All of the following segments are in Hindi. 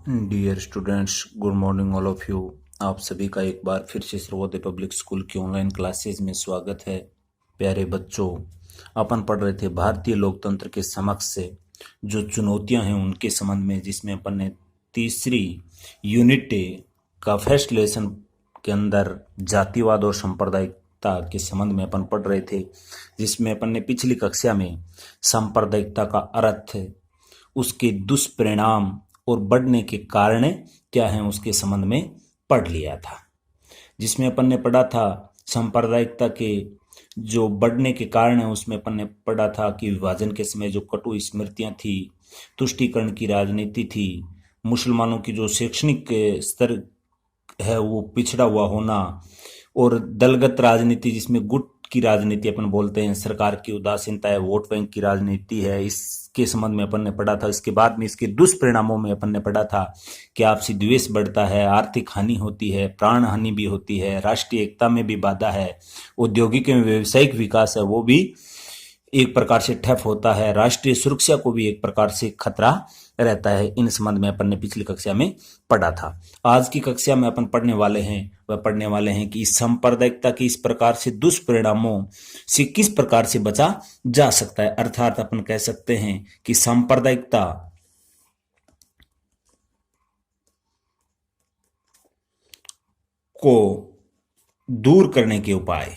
Dear students, good morning all of you. आप सभी का एक बार फिर से सर्वोदय पब्लिक स्कूल की ऑनलाइन क्लासेज में स्वागत है। प्यारे बच्चों, अपन पढ़ रहे थे भारतीय लोकतंत्र के समक्ष से जो चुनौतियां हैं उनके संबंध में, जिसमें अपन ने तीसरी यूनिट का फर्स्ट लेसन के अंदर जातिवाद और सांप्रदायिकता के संबंध में अपन पढ़ रहे थे, जिसमें अपन ने पिछली कक्षा में सांप्रदायिकता का अर्थ, उसके दुष्परिणाम और बढ़ने के कारण क्या हैं उसके संबंध में पढ़ लिया था। जिसमें अपन ने पढ़ा था सांप्रदायिकता के जो बढ़ने के कारण है, उसमें अपन ने पढ़ा था कि विभाजन के समय जो कटु स्मृतियां थी, तुष्टीकरण की राजनीति थी, मुसलमानों की जो शैक्षणिक स्तर है वो पिछड़ा हुआ होना, और दलगत राजनीति जिसमें गुट की राजनीति अपन बोलते हैं, सरकार की उदासीनता है, वोट बैंक की राजनीति है, इसके संबंध में अपन ने पढ़ा था। इसके बाद में इसके दुष्परिणामों में अपन ने पढ़ा था कि आपसी द्वेष बढ़ता है, आर्थिक हानि होती है, प्राण हानि भी होती है, राष्ट्रीय एकता में भी बाधा है, औद्योगिक एवं व्यावसायिक विकास है वो भी एक प्रकार से ठप होता है, राष्ट्रीय सुरक्षा को भी एक प्रकार से खतरा रहता है। इन संबंध में अपन ने पिछली कक्षा में पढ़ा था। आज की कक्षा में अपन पढ़ने वाले हैं कि इस सांप्रदायिकता के इस प्रकार से दुष्परिणामों से किस प्रकार से बचा जा सकता है। अर्थात अपन कह सकते हैं कि सांप्रदायिकता को दूर करने के उपाय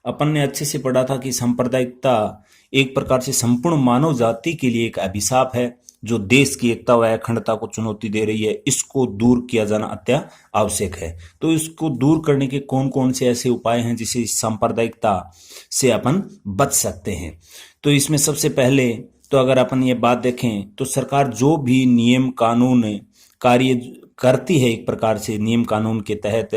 अपन ने अच्छे से पढ़ा था कि सांप्रदायिकता एक प्रकार से संपूर्ण मानव जाति के लिए एक अभिशाप है जो देश की एकता व अखंडता को चुनौती दे रही है। इसको दूर किया जाना अत्य आवश्यक है। तो इसको दूर करने के कौन कौन से ऐसे उपाय हैं जिससे इस सांप्रदायिकता से अपन बच सकते हैं। तो इसमें सबसे पहले तो अगर अपन ये बात देखें तो सरकार जो भी नियम कानून कार्य करती है एक प्रकार से नियम कानून के तहत,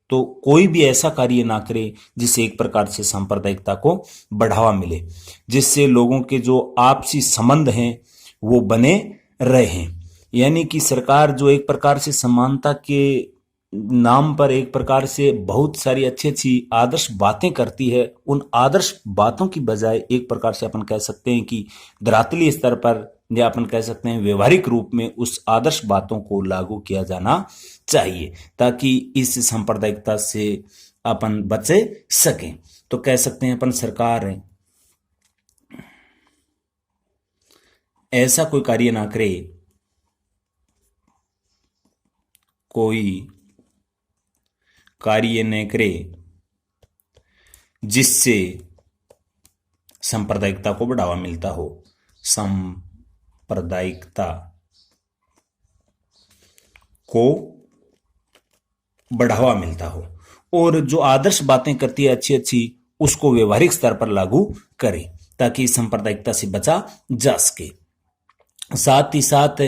तो कोई भी ऐसा कार्य ना करे जिससे एक प्रकार से सांप्रदायिकता को बढ़ावा मिले, जिससे लोगों के जो आपसी संबंध हैं वो बने रहे। यानी कि सरकार जो एक प्रकार से समानता के नाम पर एक प्रकार से बहुत सारी अच्छी अच्छी आदर्श बातें करती है, उन आदर्श बातों की बजाय एक प्रकार से अपन कह सकते हैं कि धरातलीय स्तर पर या अपन कह सकते हैं व्यवहारिक रूप में उस आदर्श बातों को लागू किया जाना चाहिए ताकि इस सांप्रदायिकता से अपन बचे सकें। तो कह सकते हैं अपन सरकार ऐसा कोई कार्य ना करे, जिससे सांप्रदायिकता को बढ़ावा मिलता हो, सांप्रदायिकता को बढ़ावा मिलता हो, और जो आदर्श बातें करती है अच्छी अच्छी उसको व्यवहारिक स्तर पर लागू करे ताकि इस सांप्रदायिकता से बचा जा सके। साथ ही साथ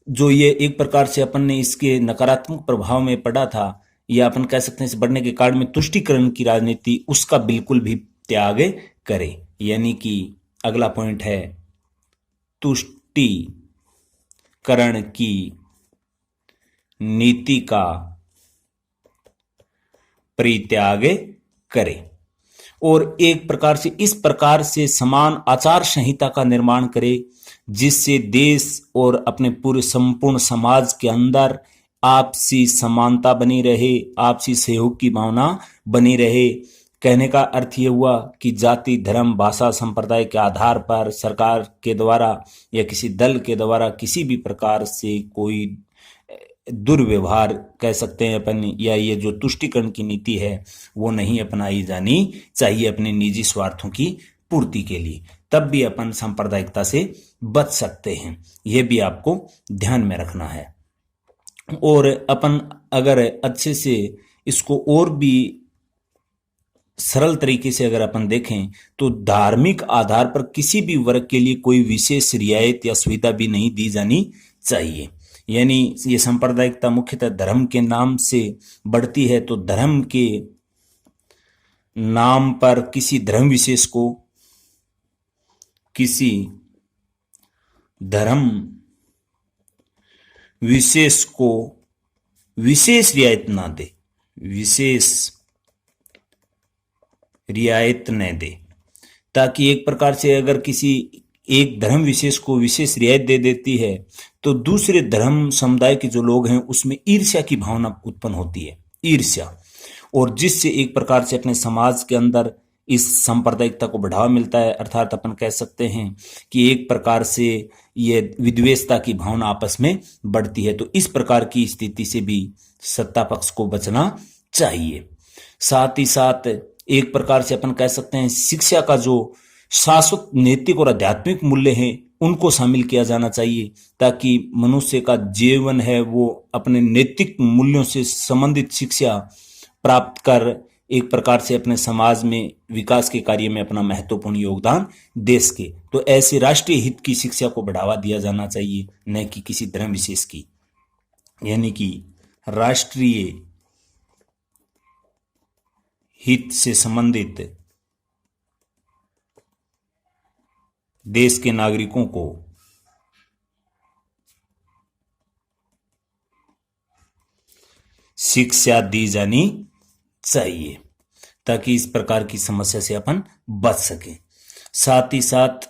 जो ये एक प्रकार से अपन ने इसके नकारात्मक प्रभाव में पड़ा था, या अपन कह सकते हैं इस बढ़ने के कारण में तुष्टीकरण की राजनीति, उसका बिल्कुल भी त्याग करे। यानी कि अगला पॉइंट है तुष्टीकरण की नीति का परित्याग करे और एक प्रकार से इस प्रकार से समान आचार संहिता का निर्माण करे जिससे देश और अपने पूरे संपूर्ण समाज के अंदर आपसी समानता बनी रहे, आपसी सहयोग की भावना बनी रहे। कहने का अर्थ ये हुआ कि जाति, धर्म, भाषा, संप्रदाय के आधार पर सरकार के द्वारा या किसी दल के द्वारा किसी भी प्रकार से कोई दुर्व्यवहार कह सकते हैं अपन, या ये जो तुष्टीकरण की नीति है वो नहीं अपनाई जानी चाहिए अपने निजी स्वार्थों की पूर्ति के लिए। तब भी अपन सांप्रदायिकता से बच सकते हैं, यह भी आपको ध्यान में रखना है। और अपन अगर अच्छे से इसको और भी सरल तरीके से अगर अपन देखें तो धार्मिक आधार पर किसी भी वर्ग के लिए कोई विशेष रियायत या सुविधा भी नहीं दी जानी चाहिए। यानी ये सांप्रदायिकता मुख्यतः धर्म के नाम से बढ़ती है, तो धर्म के नाम पर किसी धर्म विशेष को विशेष रियायत न दे, ताकि एक प्रकार से अगर किसी एक धर्म विशेष को विशेष रियायत दे देती है तो दूसरे धर्म समुदाय के जो लोग हैं उसमें ईर्ष्या की भावना उत्पन्न होती है, ईर्ष्या, और जिससे एक प्रकार से अपने समाज के अंदर इस सांप्रदायिकता को बढ़ावा मिलता है। अर्थात अपन कह सकते हैं कि एक प्रकार से ये विद्वेषता की भावना आपस में बढ़ती है। तो इस प्रकार की स्थिति से भी सत्ता पक्ष को बचना चाहिए। साथ ही साथ एक प्रकार से अपन कह सकते हैं शिक्षा का जो शाश्वत नैतिक और आध्यात्मिक मूल्य हैं उनको शामिल किया जाना चाहिए, ताकि मनुष्य का जीवन है वो अपने नैतिक मूल्यों से संबंधित शिक्षा प्राप्त कर एक प्रकार से अपने समाज में विकास के कार्य में अपना महत्वपूर्ण योगदान दे सके। तो ऐसे राष्ट्रीय हित की शिक्षा को बढ़ावा दिया जाना चाहिए, न कि किसी धर्म विशेष की, यानी कि राष्ट्रीय हित से संबंधित देश के नागरिकों को शिक्षा दी जानी चाहिए, ताकि इस प्रकार की समस्या से अपन बच सके। साथ ही साथ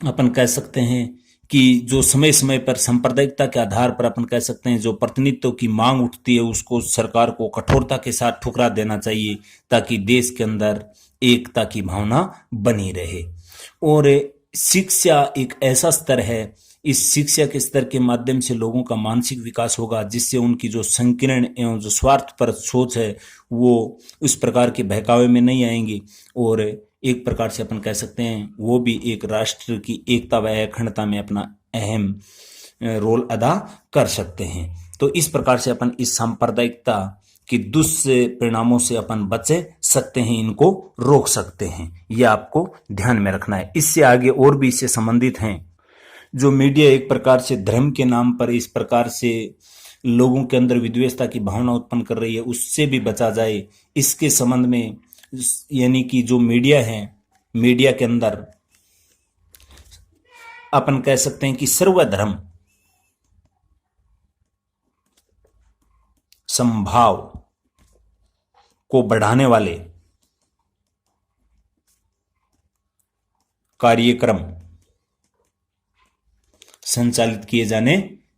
अपन कह सकते हैं कि जो समय समय पर सांप्रदायिकता के आधार पर अपन कह सकते हैं जो प्रतिनिधित्व की मांग उठती है उसको सरकार को कठोरता के साथ ठुकरा देना चाहिए, ताकि देश के अंदर एकता की भावना बनी रहे। और शिक्षा एक ऐसा स्तर है, इस शिक्षा के स्तर के माध्यम से लोगों का मानसिक विकास होगा, जिससे उनकी जो संकीर्ण एवं जो स्वार्थपर सोच है वो उस प्रकार के बहकावे में नहीं आएंगी, और एक प्रकार से अपन कह सकते हैं वो भी एक राष्ट्र की एकता व अखंडता में अपना अहम रोल अदा कर सकते हैं। तो इस प्रकार से अपन इस सांप्रदायिकता कि दुष्परिणामों से अपन बच सकते हैं, इनको रोक सकते हैं, यह आपको ध्यान में रखना है। इससे आगे और भी इससे संबंधित हैं जो मीडिया एक प्रकार से धर्म के नाम पर इस प्रकार से लोगों के अंदर विद्वेषता की भावना उत्पन्न कर रही है, उससे भी बचा जाए। इसके संबंध में यानी कि जो मीडिया है, मीडिया के अंदर अपन कह सकते हैं कि सर्वधर्म समभाव को बढ़ाने वाले कार्यक्रम संचालित किए जाने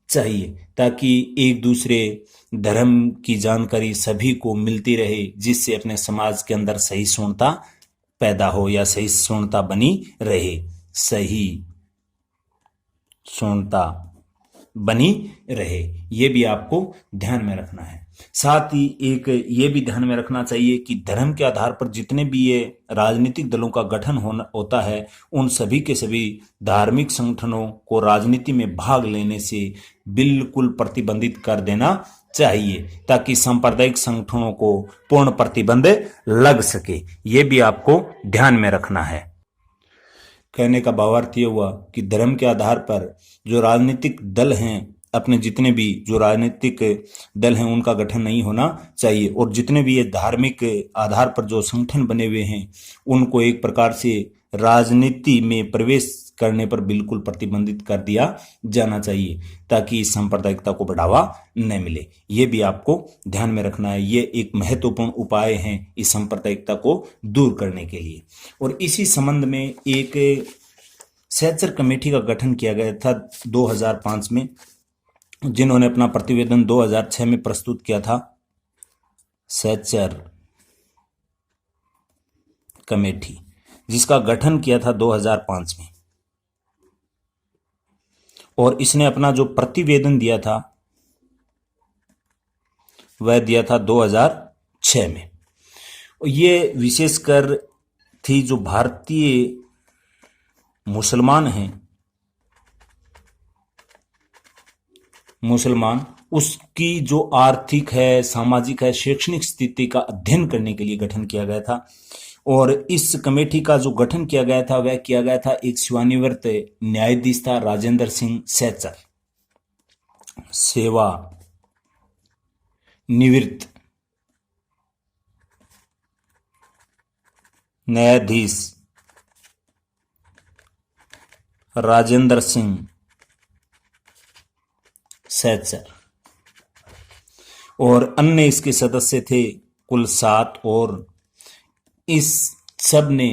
चाहिए, ताकि एक दूसरे धर्म की जानकारी सभी को मिलती रहे, जिससे अपने समाज के अंदर सहिष्णुता पैदा हो या सहिष्णुता बनी रहे, सहिष्णुता बनी रहे। ये भी आपको ध्यान में रखना है। साथ ही एक ये भी ध्यान में रखना चाहिए कि धर्म के आधार पर जितने भी ये राजनीतिक दलों का गठन होता है, उन सभी के सभी धार्मिक संगठनों को राजनीति में भाग लेने से बिल्कुल प्रतिबंधित कर देना चाहिए, ताकि सांप्रदायिक संगठनों को पूर्ण प्रतिबंध लग सके। ये भी आपको ध्यान में रखना है। कहने का भावार्थ ये हुआ कि धर्म के आधार पर जो राजनीतिक दल हैं, अपने जितने भी जो राजनीतिक दल हैं उनका गठन नहीं होना चाहिए, और जितने भी ये धार्मिक आधार पर जो संगठन बने हुए हैं उनको एक प्रकार से राजनीति में प्रवेश करने पर बिल्कुल प्रतिबंधित कर दिया जाना चाहिए, ताकि इस सांप्रदायिकता को बढ़ावा न मिले। ये भी आपको ध्यान में रखना है। ये एक महत्वपूर्ण उपाय हैं इस सांप्रदायिकता को दूर करने के लिए। और इसी संबंध में एक सैचर कमेटी का गठन किया गया था 2005 में, जिन्होंने अपना प्रतिवेदन 2006 में प्रस्तुत किया था। सैचर कमेटी जिसका गठन किया था 2005 में, और इसने अपना जो प्रतिवेदन दिया था वह दिया था 2006 में। ये विशेषकर थी जो भारतीय मुसलमान हैं, मुसलमान उसकी जो आर्थिक है, सामाजिक है, शैक्षणिक स्थिति का अध्ययन करने के लिए गठन किया गया था। और इस कमेटी का जो गठन किया गया था वह किया गया था एक सेवानिवृत्त न्यायाधीश था राजेंद्र सिंह सैचर, सेवा निवृत्त न्यायाधीश राजेंद्र सिंह सैचर, और अन्य इसके सदस्य थे कुल 7, और इस सब ने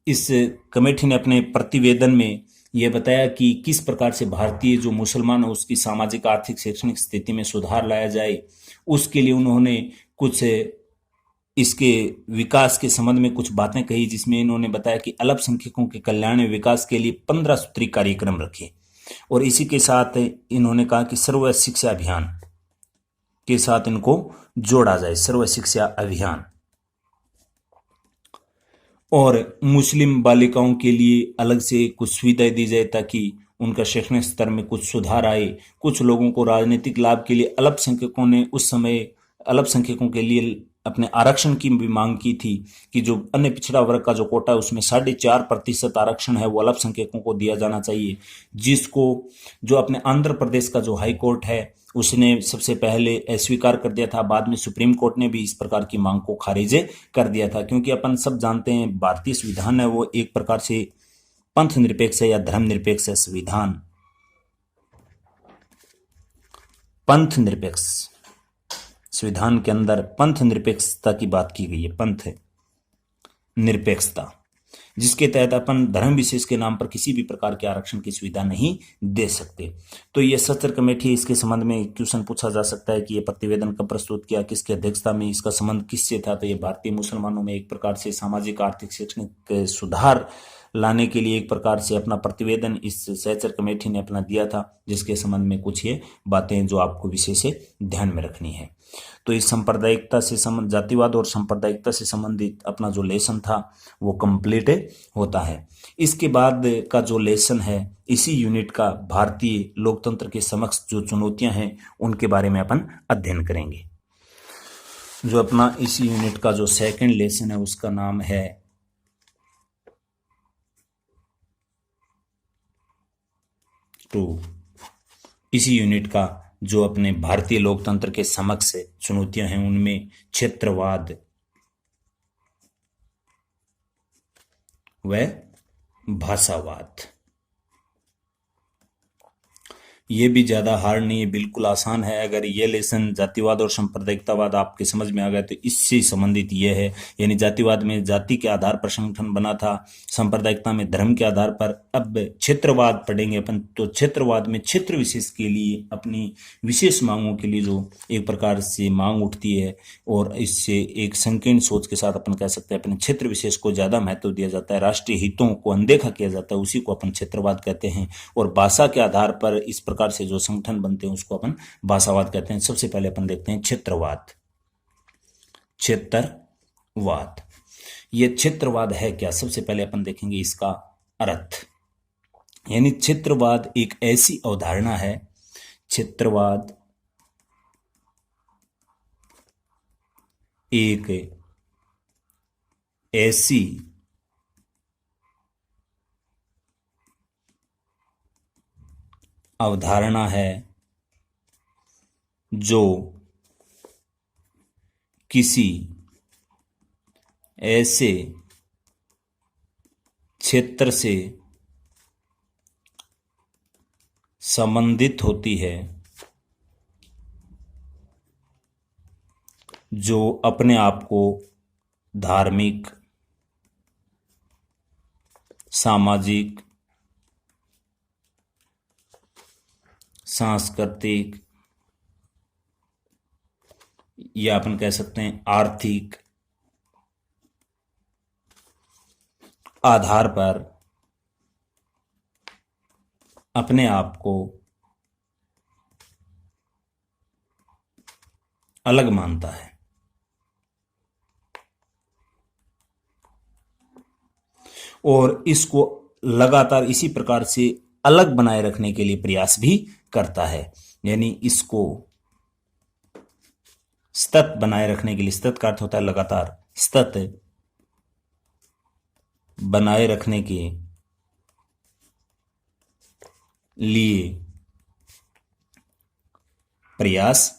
इस कमेटी ने अपने प्रतिवेदन में यह बताया कि किस प्रकार से भारतीय जो मुसलमान है उसकी सामाजिक आर्थिक शैक्षणिक स्थिति में सुधार लाया जाए। उसके लिए उन्होंने कुछ इसके विकास के संबंध में कुछ बातें कही, जिसमें इन्होंने बताया कि अल्पसंख्यकों के कल्याण एवं विकास के लिए 15 सूत्री कार्यक्रम रखे और इसी के साथ इन्होंने कहा कि सर्व शिक्षा अभियान के साथ इनको जोड़ा जाए, सर्व शिक्षा अभियान। और मुस्लिम बालिकाओं के लिए अलग से कुछ सुविधाएं दी जाए ताकि उनका शैक्षणिक स्तर में कुछ सुधार आए। कुछ लोगों को राजनीतिक लाभ के लिए अल्पसंख्यकों ने उस समय अल्पसंख्यकों के लिए अपने आरक्षण की भी मांग की थी कि जो अन्य पिछड़ा वर्ग का जो कोटा है उसमें 4.5% आरक्षण है वो अल्पसंख्यकों को दिया जाना चाहिए, जिसको जो अपने आंध्र प्रदेश का जो हाई कोर्ट है उसने सबसे पहले अस्वीकार कर दिया था। बाद में सुप्रीम कोर्ट ने भी इस प्रकार की मांग को खारिज कर दिया था, क्योंकि अपन सब जानते हैं भारतीय संविधान है वो एक प्रकार से पंथ निरपेक्ष है या धर्मनिरपेक्ष है। संविधान पंथ निरपेक्ष, संविधान के अंदर पंथ निरपेक्षता की बात की गई है, पंथ निरपेक्षता, जिसके तहत अपन धर्म विशेष के नाम पर किसी भी प्रकार के आरक्षण की सुविधा नहीं दे सकते। तो ये सत्र कमेटी, इसके संबंध में क्वेश्चन पूछा जा सकता है कि ये प्रतिवेदन कब प्रस्तुत किया, किसकी अध्यक्षता में, इसका संबंध किससे था। तो ये भारतीय मुसलमानों में एक प्रकार से सामाजिक आर्थिक शैक्षणिक सुधार लाने के लिए एक प्रकार से अपना प्रतिवेदन इस सहचर कमेटी ने अपना दिया था, जिसके संबंध में कुछ ये बातें जो आपको विशेष ध्यान में रखनी है। तो इस सांप्रदायिकता से संबंध, जातिवाद और सांप्रदायिकता से संबंधित अपना जो लेसन था वो कंप्लीट होता है। इसके बाद का जो लेसन है इसी यूनिट का भारतीय लोकतंत्र के समक्ष जो चुनौतियां हैं उनके बारे में अपन अध्ययन करेंगे। जो अपना इसी यूनिट का जो सेकंड लेसन है उसका नाम है इसी यूनिट का जो अपने भारतीय लोकतंत्र के समक्ष चुनौतियां हैं उनमें क्षेत्रवाद व भाषावाद। ये भी ज्यादा हार्ड नहीं है, बिल्कुल आसान है। अगर ये लेसन जातिवाद और सांप्रदायिकतावाद आपके समझ में आ गया तो इससे संबंधित ये है, यानी जातिवाद में जाति के आधार पर संगठन बना था, सांप्रदायिकता में धर्म के आधार पर। अब क्षेत्रवाद पढ़ेंगे अपन, तो क्षेत्रवाद में क्षेत्र विशेष के लिए अपनी विशेष मांगों के लिए जो एक प्रकार से मांग उठती है और इससे एक संकीर्ण सोच के साथ अपन कह सकते हैं अपने क्षेत्र विशेष को ज्यादा महत्व दिया जाता है, राष्ट्रीय हितों को अनदेखा किया जाता है, उसी को अपन क्षेत्रवाद कहते हैं। और भाषा के आधार पर इस प्रकार से जो संगठन बनते हैं उसको अपन भाषावाद कहते हैं। सबसे पहले अपन देखते हैं क्षेत्रवाद। क्षेत्रवाद, ये क्षेत्रवाद है क्या, सबसे पहले अपन देखेंगे इसका अर्थ। यानी क्षेत्रवाद एक ऐसी अवधारणा है, क्षेत्रवाद एक ऐसी अवधारणा है जो किसी ऐसे क्षेत्र से संबंधित होती है जो अपने आप को धार्मिक, सामाजिक, सांस्कृतिक या अपन कह सकते हैं आर्थिक आधार पर अपने आप को अलग मानता है। और इसको लगातार इसी प्रकार से अलग बनाए रखने के लिए प्रयास भी करता है। यानी इसको सतत बनाए रखने के लिए, सतत का अर्थ होता है लगातार, सतत बनाए रखने के लिए प्रयास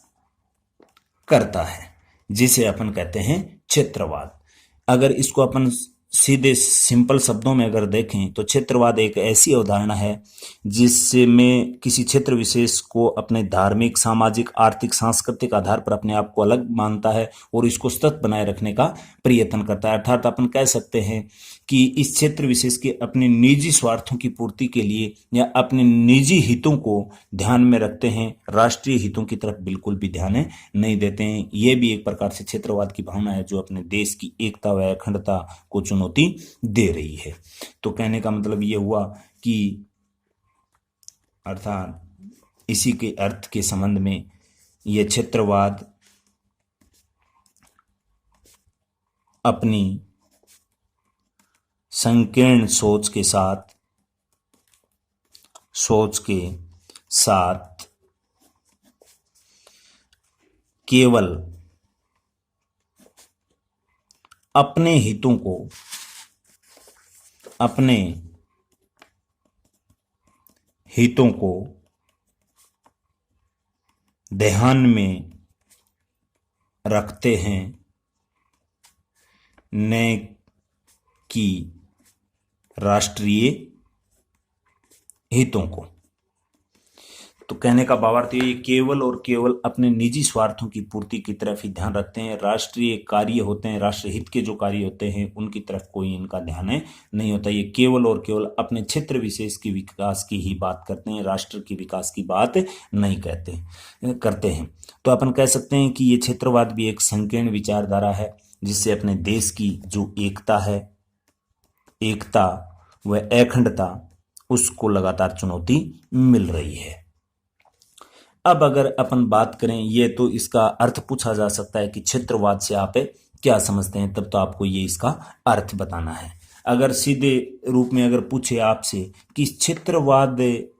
करता है, जिसे अपन कहते हैं क्षेत्रवाद। अगर इसको अपन सीधे सिंपल शब्दों में अगर देखें तो क्षेत्रवाद एक ऐसी अवधारणा है जिसमें किसी क्षेत्र विशेष को अपने धार्मिक, सामाजिक, आर्थिक, सांस्कृतिक आधार पर अपने आप को अलग मानता है और इसको सतत बनाए रखने का प्रयत्न करता है। अर्थात अपन कह सकते हैं कि इस क्षेत्र विशेष के अपने निजी स्वार्थों की पूर्ति के लिए या अपने निजी हितों को ध्यान में रखते हैं, राष्ट्रीय हितों की तरफ बिल्कुल भी ध्यान नहीं देते हैं। यह भी एक प्रकार से क्षेत्रवाद की भावना है जो अपने देश की एकता व अखंडता को चुनौती दे रही है। तो कहने का मतलब यह हुआ कि अर्थात इसी के अर्थ के संबंध में यह क्षेत्रवाद अपनी संकीर्ण सोच के साथ केवल अपने हितों को ध्यान में रखते हैं, न कि राष्ट्रीय हितों को। तो कहने का भावार्थ ये केवल और केवल अपने निजी स्वार्थों की पूर्ति की तरफ ही ध्यान रखते हैं। राष्ट्रीय कार्य होते हैं, राष्ट्र हित के जो कार्य होते हैं उनकी तरफ कोई इनका ध्यान नहीं होता। ये केवल और केवल अपने क्षेत्र विशेष के विकास की ही बात करते हैं, राष्ट्र के विकास की बात नहीं करते हैं। तो अपन कह सकते हैं कि ये क्षेत्रवाद भी एक संकीर्ण विचारधारा है जिससे अपने देश की जो एकता व अखंडता उसको लगातार चुनौती मिल रही है। अब अगर अपन बात करें, ये तो इसका अर्थ पूछा जा सकता है कि क्षेत्रवाद से आप क्या समझते हैं, तब तो आपको ये इसका अर्थ बताना है। अगर सीधे रूप में अगर पूछे आपसे कि इस क्षेत्रवाद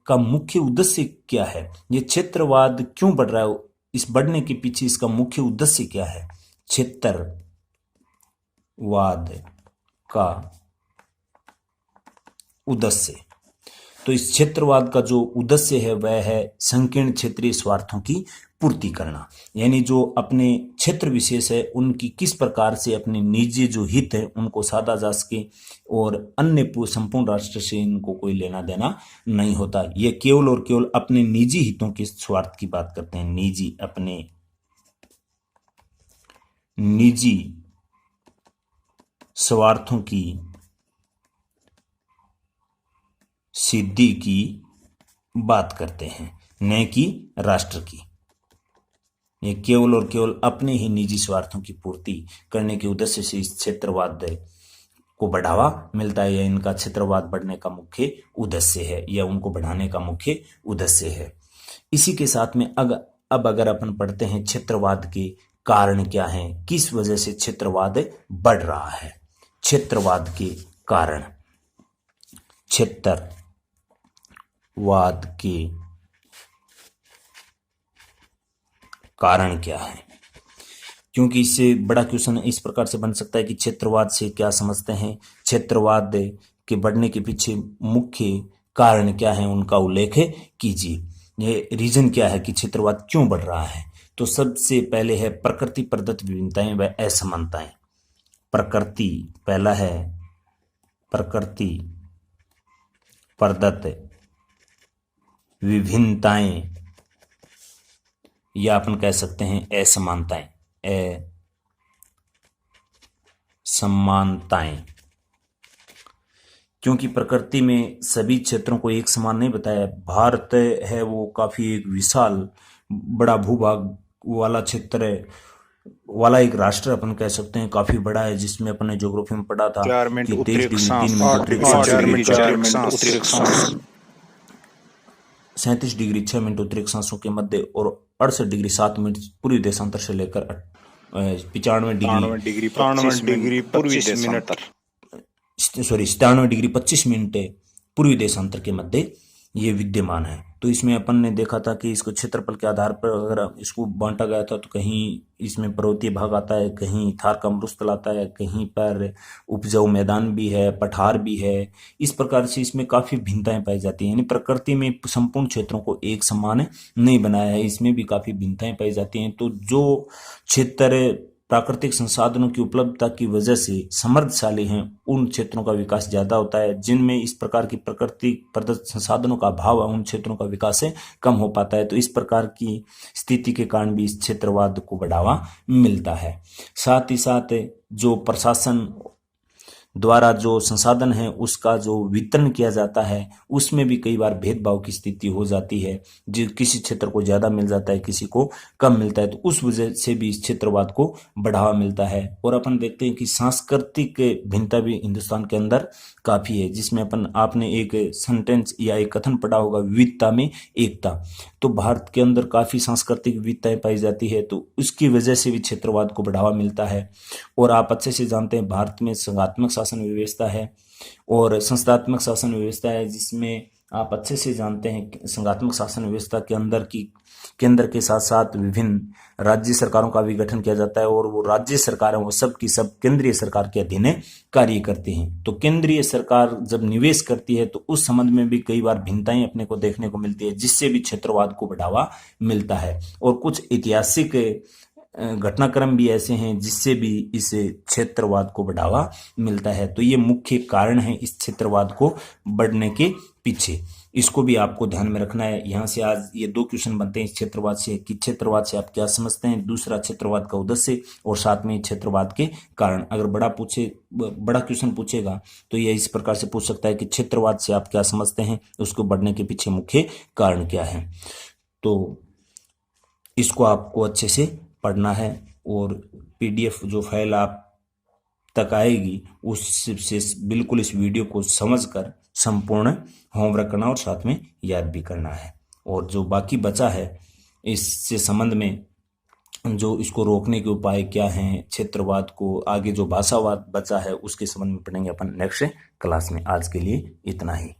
का मुख्य उद्देश्य क्या है, ये क्षेत्रवाद क्यों बढ़ रहा है, इस बढ़ने के पीछे इसका मुख्य उद्देश्य क्या है, क्षेत्रवाद का उद्देश्य, तो इस क्षेत्रवाद का जो उद्देश्य है वह है संकीर्ण क्षेत्रीय स्वार्थों की पूर्ति करना। यानी जो अपने क्षेत्र विशेष है उनकी किस प्रकार से अपने निजी जो हित है उनको साधा जा सके और अन्य संपूर्ण राष्ट्र से इनको कोई लेना देना नहीं होता। ये केवल और केवल अपने निजी हितों के स्वार्थ की बात करते हैं, अपने निजी स्वार्थों की सिद्धि की बात करते हैं, न कि राष्ट्र की। ये केवल और केवल अपने ही निजी स्वार्थों की पूर्ति करने के उद्देश्य से इस क्षेत्रवाद को बढ़ावा मिलता है, या इनका क्षेत्रवाद बढ़ने का मुख्य उद्देश्य है, या उनको बढ़ाने का मुख्य उद्देश्य है। इसी के साथ में अब अगर अपन पढ़ते हैं क्षेत्रवाद के कारण क्या हैं, किस वजह से क्षेत्रवाद बढ़ रहा है। क्षेत्रवाद के कारण, क्षेत्रवाद के कारण क्या है, क्योंकि इससे बड़ा क्वेश्चन इस प्रकार से बन सकता है कि क्षेत्रवाद से क्या समझते हैं, क्षेत्रवाद के बढ़ने के पीछे मुख्य कारण क्या है, उनका उल्लेख कीजिए। ये रीजन क्या है कि क्षेत्रवाद क्यों बढ़ रहा है। तो सबसे पहले है प्रकृति प्रदत्त विभिन्नताएं व असमानताएं। प्रकृति, पहला है प्रकृति प्रदत्त विभिन्नताएं, या अपन कह सकते हैं असमानताएं, क्योंकि प्रकृति में सभी क्षेत्रों को एक समान नहीं बताया। भारत है वो काफी एक विशाल बड़ा भूभाग वाला क्षेत्र वाला एक राष्ट्र अपन कह सकते हैं, काफी बड़ा है, जिसमें अपने ज्योग्राफी में पढ़ा था कि 37 डिग्री 6 मिनट उत्तरी अक्षांशों के मध्य और 68 डिग्री 7 मिनट पूर्वी देशांतर से लेकर 95 डिग्री 25 मिनट पूर्वी देशांतर के मध्य ये विद्यमान है। तो इसमें अपन ने देखा था कि इसको क्षेत्रफल के आधार पर अगर इसको बांटा गया था तो कहीं इसमें पर्वतीय भाग आता है, कहीं थार का मरुस्थल आता है, कहीं पर उपजाऊ मैदान भी है, पठार भी है। इस प्रकार से इसमें काफी भिन्नताएं पाई जाती हैं। यानी प्रकृति में संपूर्ण क्षेत्रों को एक समान नहीं बनाया है, इसमें भी काफी भिन्नताएं पाई जाती हैं। तो जो क्षेत्र प्राकृतिक संसाधनों की उपलब्धता की वजह से समृद्धशाली हैं उन क्षेत्रों का विकास ज्यादा होता है। जिनमें इस प्रकार की प्रकृति प्रदत्त संसाधनों का अभाव है उन क्षेत्रों का विकास कम हो पाता है। तो इस प्रकार की स्थिति के कारण भी इस क्षेत्रवाद को बढ़ावा मिलता है। साथ ही साथ जो प्रशासन द्वारा जो संसाधन है उसका जो वितरण किया जाता है उसमें भी कई बार भेदभाव की स्थिति हो जाती है। जो किसी क्षेत्र को ज्यादा मिल जाता है, किसी को कम मिलता है, तो उस वजह से भी इस क्षेत्रवाद को बढ़ावा मिलता है। और अपन देखते हैं कि सांस्कृतिक भिन्नता भी हिंदुस्तान के अंदर काफी है, जिसमें आपने एक सेंटेंस या एक कथन पढ़ा होगा, विविधता में एकता। तो भारत के अंदर काफी सांस्कृतिक विविधताएं पाई जाती है, तो उसकी वजह से भी क्षेत्रवाद को बढ़ावा मिलता है। और आप अच्छे से जानते हैं भारत में संघात्मक शासन व्यवस्था है और संस्थात्मक शासन व्यवस्था है, जिसमें आप अच्छे से जानते हैं संघात्मक शासन व्यवस्था के अंदर की केंद्र के साथ साथ विभिन्न राज्य सरकारों का भी गठन किया जाता है और वो राज्य सरकारें वो सब की सब केंद्रीय सरकार के अधीन कार्य करती हैं। तो केंद्रीय सरकार जब निवेश करती है तो उस संबंध में भी कई बार भिन्नताएं अपने को देखने को मिलती है, जिससे भी क्षेत्रवाद को बढ़ावा मिलता है। और कुछ ऐतिहासिक घटनाक्रम भी ऐसे हैं जिससे भी इस क्षेत्रवाद को बढ़ावा मिलता है। तो ये मुख्य कारण है इस क्षेत्रवाद को बढ़ने के पीछे। इसको भी आपको ध्यान में रखना है। यहाँ से आज ये 2 क्वेश्चन बनते हैं इस क्षेत्रवाद से कि क्षेत्रवाद से आप क्या समझते हैं, दूसरा क्षेत्रवाद का उद्देश्य, और साथ में क्षेत्रवाद के कारण। अगर बड़ा क्वेश्चन पूछेगा तो ये इस प्रकार से पूछ सकता है कि क्षेत्रवाद से आप क्या समझते हैं, उसको बढ़ने के पीछे मुख्य कारण क्या है। तो इसको आपको अच्छे से पढ़ना है और PDF जो फाइल आप तक आएगी उससे बिल्कुल इस वीडियो को समझकर संपूर्ण होमवर्क करना और साथ में याद भी करना है। और जो बाकी बचा है इससे संबंध में जो इसको रोकने के उपाय क्या हैं, क्षेत्रवाद को आगे जो भाषावाद बचा है उसके संबंध में पढ़ेंगे अपन नेक्स्ट क्लास में। आज के लिए इतना ही।